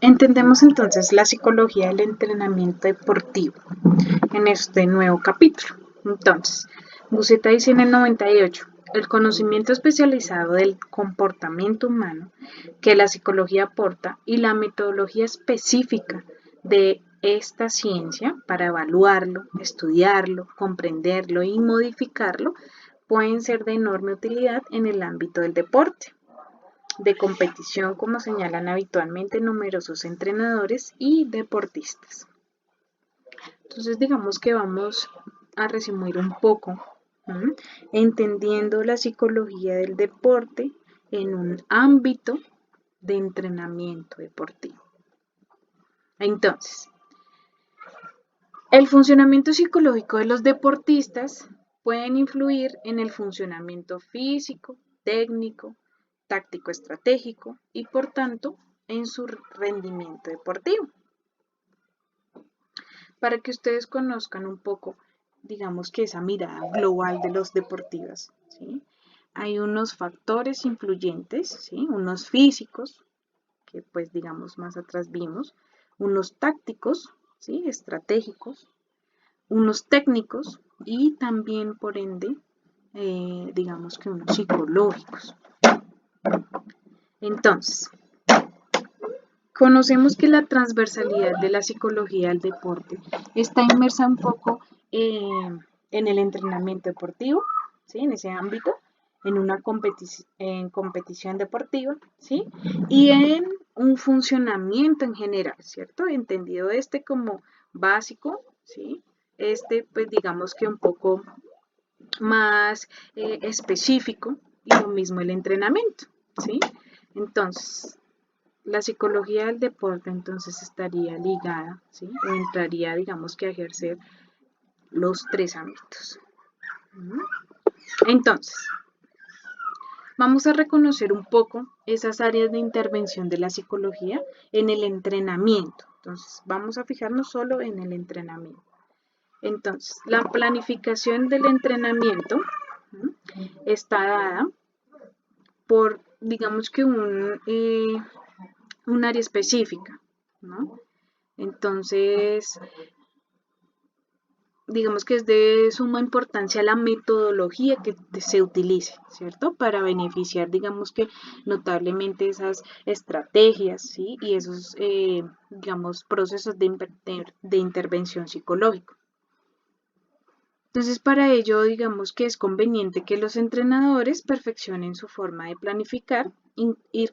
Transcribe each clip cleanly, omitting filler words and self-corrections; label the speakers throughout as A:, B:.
A: Entendemos entonces la psicología del entrenamiento deportivo en este nuevo capítulo. Entonces, Buceta dice en el 98, el conocimiento especializado del comportamiento humano que la psicología aporta y la metodología específica de esta ciencia para evaluarlo, estudiarlo, comprenderlo y modificarlo pueden ser de enorme utilidad en el ámbito del deporte de competición, como señalan habitualmente numerosos entrenadores y deportistas. Entonces, digamos que vamos a resumir un poco, entendiendo la psicología del deporte en un ámbito de entrenamiento deportivo. Entonces, el funcionamiento psicológico de los deportistas pueden influir en el funcionamiento físico, técnico, táctico estratégico y por tanto en su rendimiento deportivo. Para que ustedes conozcan un poco, digamos que esa mirada global de los deportivos, ¿sí? Hay unos factores influyentes, ¿sí? Unos físicos, que pues digamos más atrás vimos, unos tácticos, ¿sí? Estratégicos, unos técnicos y también por ende, digamos que unos psicológicos. Entonces, conocemos que la transversalidad de la psicología del deporte está inmersa un poco en el entrenamiento deportivo, ¿sí? En ese ámbito, en una competición deportiva, ¿sí? Y en un funcionamiento en general, ¿cierto? Entendido este como básico, ¿sí? Este, pues digamos que un poco más específico y lo mismo el entrenamiento, ¿sí? Entonces, la psicología del deporte entonces estaría ligada, ¿sí? O entraría, digamos que a ejercer los tres ámbitos. Entonces, vamos a reconocer un poco esas áreas de intervención de la psicología en el entrenamiento. Entonces, vamos a fijarnos solo en el entrenamiento. Entonces, la planificación del entrenamiento está dada por, digamos que un área específica, ¿no? Entonces, digamos que es de suma importancia la metodología que se utilice, ¿cierto? Para beneficiar, digamos que notablemente esas estrategias, ¿sí? Y esos, digamos, procesos de intervención psicológica. Entonces, para ello, digamos que es conveniente que los entrenadores perfeccionen su forma de planificar, ir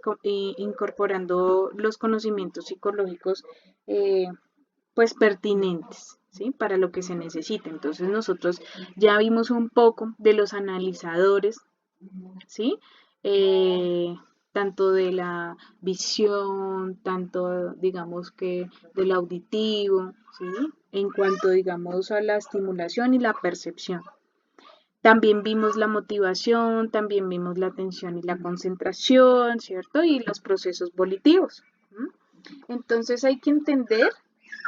A: incorporando los conocimientos psicológicos pues pertinentes, ¿sí? Para lo que se necesita. Entonces, nosotros ya vimos un poco de los analizadores, ¿sí? Tanto de la visión, tanto digamos que del auditivo, ¿sí? En cuanto digamos a la estimulación y la percepción. También vimos la motivación, también vimos la atención y la concentración, ¿cierto? Y los procesos volitivos. Entonces hay que entender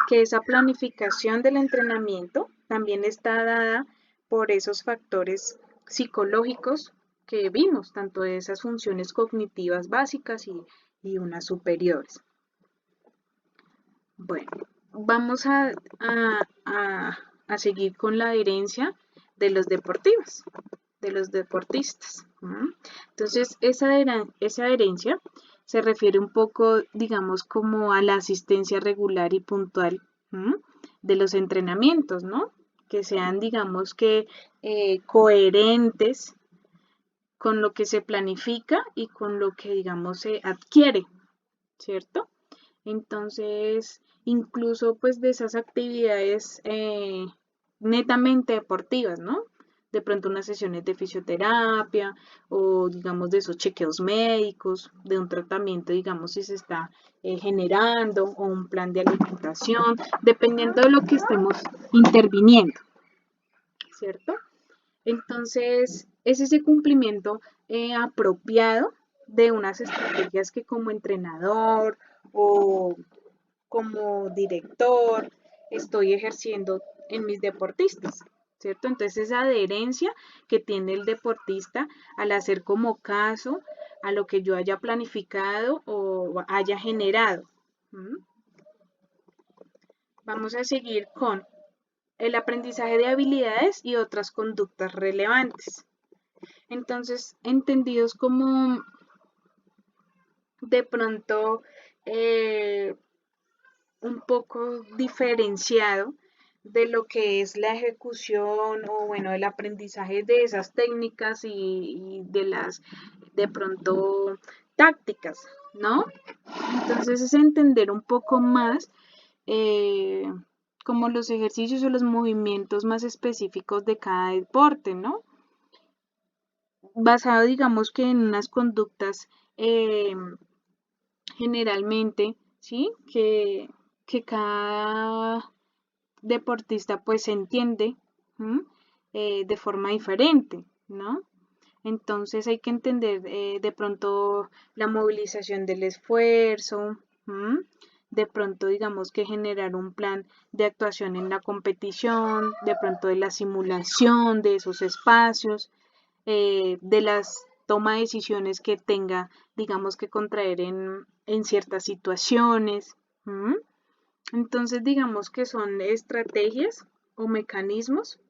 A: que esa planificación del entrenamiento también está dada por esos factores psicológicos que vimos, tanto de esas funciones cognitivas básicas y unas superiores. Bueno, vamos a seguir con la adherencia de los deportivos, de los deportistas. Entonces, esa adherencia se refiere un poco, digamos, como a la asistencia regular y puntual de los entrenamientos, ¿no? Que sean, digamos, que coherentes con lo que se planifica y con lo que, digamos, se adquiere, ¿cierto? Entonces, incluso pues de esas actividades netamente deportivas, ¿no? De pronto unas sesiones de fisioterapia o digamos de esos chequeos médicos, de un tratamiento, digamos, si se está generando o un plan de alimentación, dependiendo de lo que estemos interviniendo, ¿cierto? Entonces, es ese cumplimiento apropiado de unas estrategias que como entrenador o como director estoy ejerciendo en mis deportistas, ¿cierto? Entonces esa adherencia que tiene el deportista al hacer como caso a lo que yo haya planificado o haya generado, ¿Mm? Vamos a seguir con el aprendizaje de habilidades y otras conductas relevantes. Entonces, entendidos como de pronto un poco diferenciado de lo que es la ejecución o bueno, el aprendizaje de esas técnicas y de las de pronto tácticas, ¿no? Entonces es entender un poco más eh, como los ejercicios o los movimientos más específicos de cada deporte, ¿no? Basado, digamos que en unas conductas generalmente, ¿sí? Que cada deportista pues se entiende de forma diferente, ¿no? Entonces hay que entender de pronto la movilización del esfuerzo, de pronto digamos que generar un plan de actuación en la competición, de pronto de la simulación de esos espacios, de las toma de decisiones que tenga, digamos que contraer en ciertas situaciones. Entonces digamos que son estrategias o mecanismos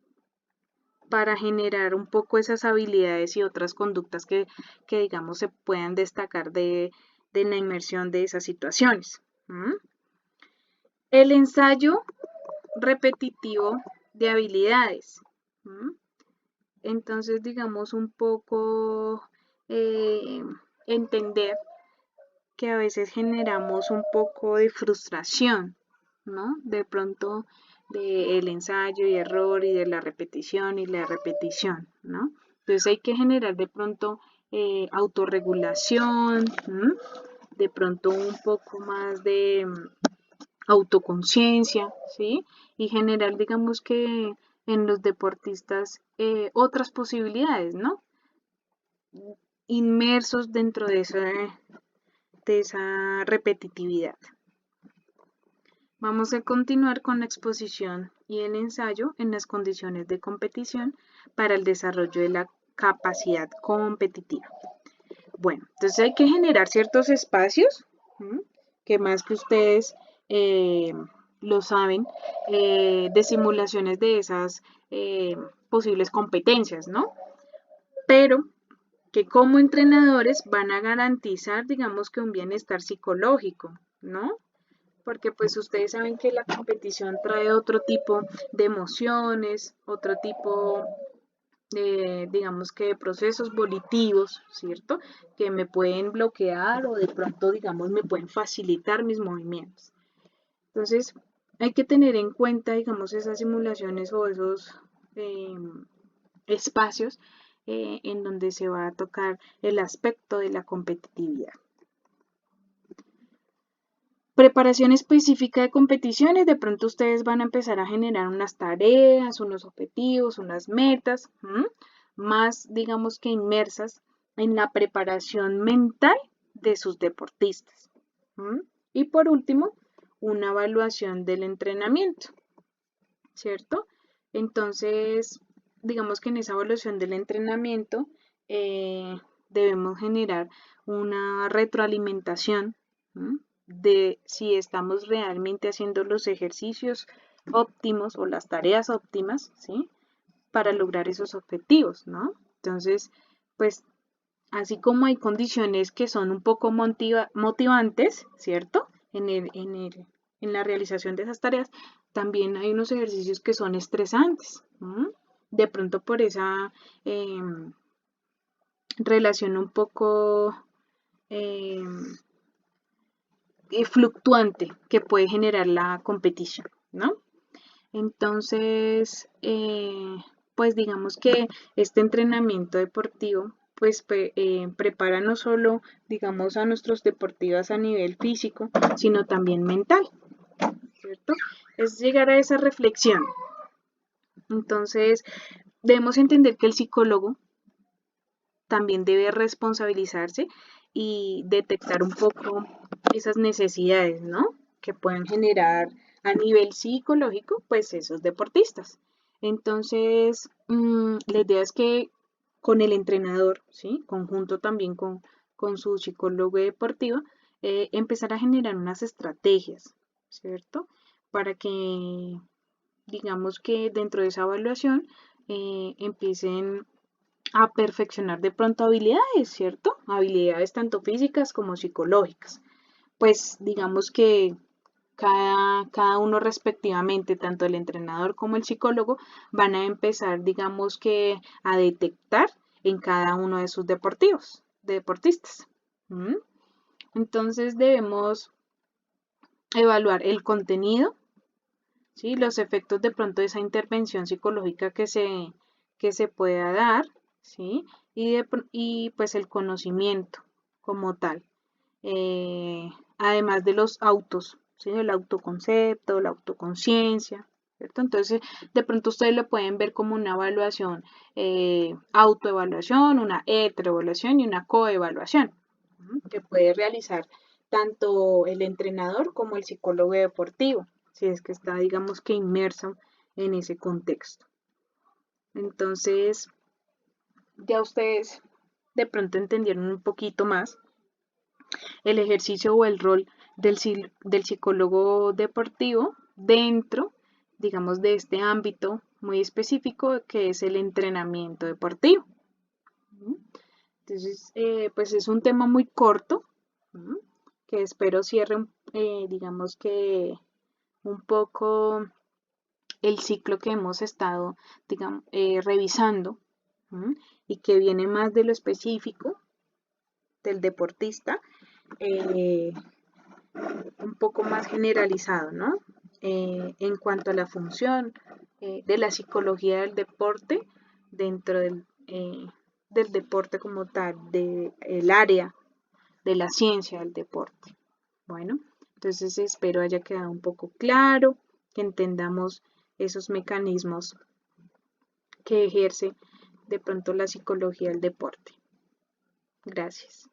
A: para generar un poco esas habilidades y otras conductas que digamos se puedan destacar de la inmersión de esas situaciones. El ensayo repetitivo de habilidades. Entonces, digamos un poco entender que a veces generamos un poco de frustración, ¿no? De pronto del ensayo y error y de la repetición, ¿no? Entonces hay que generar de pronto autorregulación, de pronto un poco más de autoconciencia, ¿sí? Y generar, digamos que en los deportistas otras posibilidades, ¿no? Inmersos dentro de esa repetitividad. Vamos a continuar con la exposición y el ensayo en las condiciones de competición para el desarrollo de la capacidad competitiva. Bueno, entonces hay que generar ciertos espacios, que más que ustedes lo saben, de simulaciones de esas posibles competencias, ¿no? Pero que como entrenadores van a garantizar, digamos que un bienestar psicológico, ¿no? Porque pues ustedes saben que la competición trae otro tipo de emociones, otro tipo de, digamos que de procesos volitivos, ¿cierto? Que me pueden bloquear o de pronto, digamos, me pueden facilitar mis movimientos. Entonces, hay que tener en cuenta, digamos, esas simulaciones o esos espacios en donde se va a tocar el aspecto de la competitividad. Preparación específica de competiciones, de pronto ustedes van a empezar a generar unas tareas, unos objetivos, unas metas, más digamos que inmersas en la preparación mental de sus deportistas. Y por último, una evaluación del entrenamiento, ¿cierto? Entonces, digamos que en esa evaluación del entrenamiento debemos generar una retroalimentación de si estamos realmente haciendo los ejercicios óptimos o las tareas óptimas, ¿sí? Para lograr esos objetivos, ¿no? Entonces, pues, así como hay condiciones que son un poco motivantes, ¿cierto? En la realización de esas tareas, también hay unos ejercicios que son estresantes, de pronto por esa relación un poco fluctuante que puede generar la competición, ¿no? Entonces, pues digamos que este entrenamiento deportivo pues prepara no solo, digamos, a nuestros deportivos a nivel físico, sino también mental, ¿cierto? Es llegar a esa reflexión. Entonces, debemos entender que el psicólogo también debe responsabilizarse y detectar un poco esas necesidades, ¿no? Que pueden generar a nivel psicológico, pues esos deportistas. Entonces, la idea es que con el entrenador, ¿sí? Conjunto también con su psicólogo deportivo, empezar a generar unas estrategias, ¿cierto? Para que, digamos que dentro de esa evaluación empiecen a perfeccionar de pronto habilidades, ¿cierto? Habilidades tanto físicas como psicológicas. Pues digamos que cada uno respectivamente, tanto el entrenador como el psicólogo, van a empezar, digamos que, a detectar en cada uno de sus deportistas. ¿Mm? Entonces debemos evaluar el contenido, ¿sí? Los efectos de pronto de esa intervención psicológica que se pueda dar, ¿sí? Y pues el conocimiento como tal. Además de los autos, ¿sí? El autoconcepto, la autoconciencia, ¿cierto? Entonces, de pronto ustedes lo pueden ver como una evaluación, autoevaluación, una heteroevaluación y una coevaluación, ¿no? Que puede realizar tanto el entrenador como el psicólogo deportivo, si es que está, digamos que inmerso en ese contexto. Entonces, ya ustedes de pronto entendieron un poquito más el ejercicio o el rol del psicólogo deportivo dentro, digamos, de este ámbito muy específico que es el entrenamiento deportivo. Entonces, pues es un tema muy corto, que espero cierre, digamos que un poco el ciclo que hemos estado, digamos, revisando, y que viene más de lo específico del deportista, eh, un poco más generalizado, ¿no? En cuanto a la función de la psicología del deporte dentro del deporte como tal, del área de la ciencia del deporte. Bueno, entonces espero haya quedado un poco claro, que entendamos esos mecanismos que ejerce de pronto la psicología del deporte. Gracias.